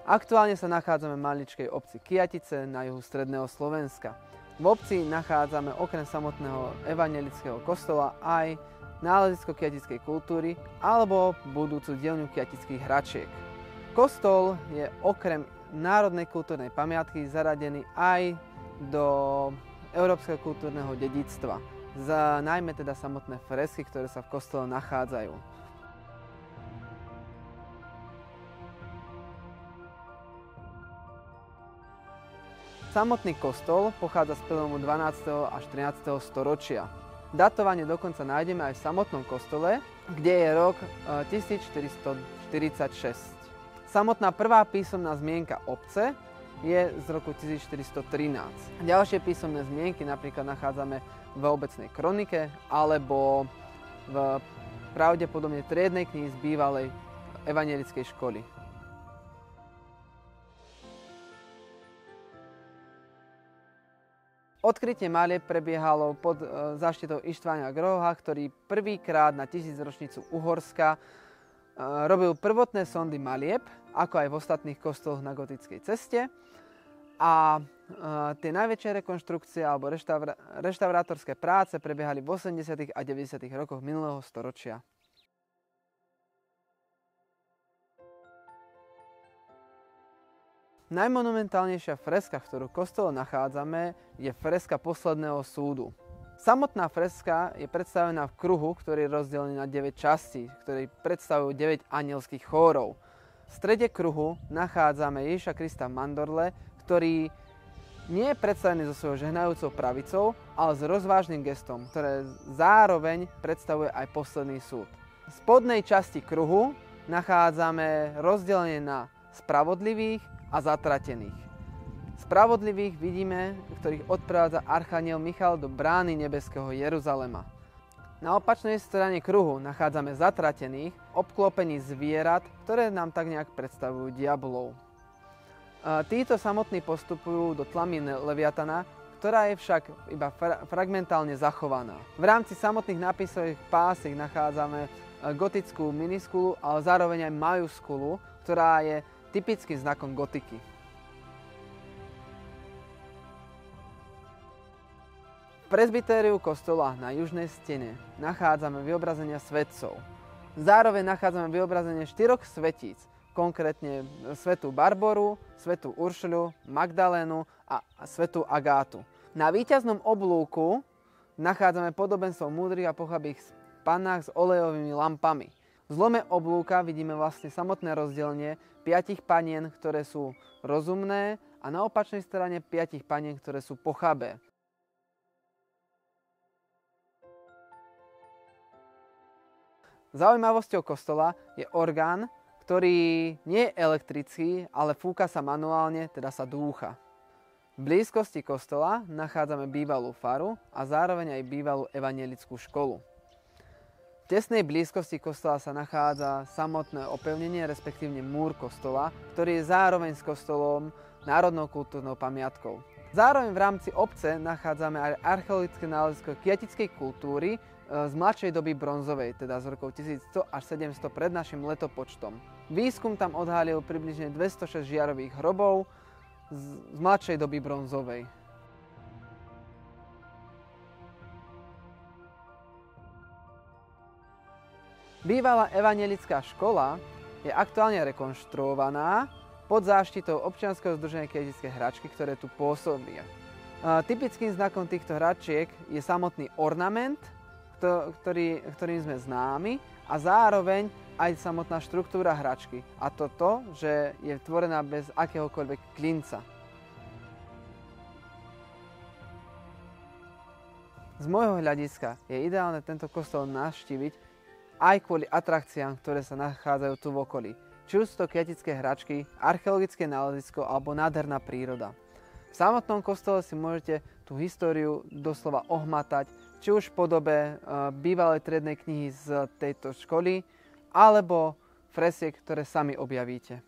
Aktuálne sa nachádzame v maličkej obci Kyjatice na juhu stredného Slovenska. V obci nachádzame okrem samotného evanjelického kostola aj nálezisko kyjatickej kultúry alebo budúcu dielňu kyjatických hračiek. Kostol je okrem národnej kultúrnej pamiatky zaradený aj do európskeho kultúrneho dedičstva, najmä teda samotné fresky, ktoré sa v kostole nachádzajú. Samotný kostol pochádza z prelomu 12. až 13. storočia. Datovanie dokonca nájdeme aj v samotnom kostole, kde je rok 1446. Samotná prvá písomná zmienka obce je z roku 1413. Ďalšie písomné zmienky napríklad nachádzame v obecnej kronike alebo v pravdepodobne triednej knihe z bývalej evanjelickej školy. Odkrytie malieb prebiehalo pod záštitou Ištvána Groha, ktorý prvýkrát na 1000-ročnicu Uhorska robil prvotné sondy malieb, ako aj v ostatných kostoloch na gotickej ceste. A tie najväčšie rekonštrukcie alebo reštaurátorské práce prebiehali v 80. a 90. rokoch minulého storočia. Najmonumentálnejšia freska, ktorú v kostole nachádzame, je freska Posledného súdu. Samotná freska je predstavená v kruhu, ktorý je rozdelený na 9 častí, ktoré predstavujú 9 anielských chórov. V strede kruhu nachádzame Ježiša Krista v mandorle, ktorý nie je predstavený so svojou žehnajúcou pravicou, ale s rozvážnym gestom, ktoré zároveň predstavuje aj posledný súd. V spodnej časti kruhu nachádzame rozdelenie na spravodlivých a zatratených. Spravodlivých vidíme, ktorých odprevádza archaniel Michal do brány nebeského Jeruzalema. Na opačnej strane kruhu nachádzame zatratených, obklopení zvierat, ktoré nám tak nejak predstavujú diablov. Títo samotní postupujú do tlamy Leviatana, ktorá je však iba fragmentálne zachovaná. V rámci samotných nápisových pásiek nachádzame gotickú miniskulu, ale zároveň aj majuskulu, ktorá je typickým znakom gotiky. V presbytériu kostola na južnej stene nachádzame vyobrazenia svätcov. Zároveň nachádzame vyobrazenie 4 svetíc, konkrétne svätú Barboru, svätú Uršulu, Magdalénu a svätú Agátu. Na víťaznom oblúku nachádzame podobenstvo múdrych a pochabých pannách s olejovými lampami. V zlome oblúka vidíme vlastne samotné rozdelenie 5 panien, ktoré sú rozumné, a na opačnej strane 5 panien, ktoré sú pochabé. Zaujímavosťou kostola je orgán, ktorý nie je elektrický, ale fúka sa manuálne, teda sa dúcha. V blízkosti kostola nachádzame bývalú faru a zároveň aj bývalú evanjelickú školu. V tesnej blízkosti kostola sa nachádza samotné opevnenie, respektívne múr kostola, ktorý je zároveň s kostolom národnou kultúrnou pamiatkou. Zároveň v rámci obce nachádzame aj archeologické nálezisko kyjatickej kultúry z mladšej doby bronzovej, teda z rokov 1100 až 700 pred našim letopočtom. Výskum tam odhalil približne 206 žiarových hrobov z mladšej doby bronzovej. Bývalá evanjelická škola je aktuálne rekonštruovaná pod záštitou občianskeho združenia Kyjatické hračky, ktoré tu pôsobia. Typickým znakom týchto hračiek je samotný ornament, ktorým sme známi, a zároveň aj samotná štruktúra hračky. A to, že je tvorená bez akéhokoľvek klinca. Z môjho hľadiska je ideálne tento kostol navštíviť aj kvôli atrakciám, ktoré sa nachádzajú tu v okolí. Či už sú to kyjatické hračky, archeologické nálezisko alebo nádherná príroda. V samotnom kostole si môžete tú históriu doslova ohmatať, či už v podobe bývalej triednej knihy z tejto školy, alebo fresiek, ktoré sami objavíte.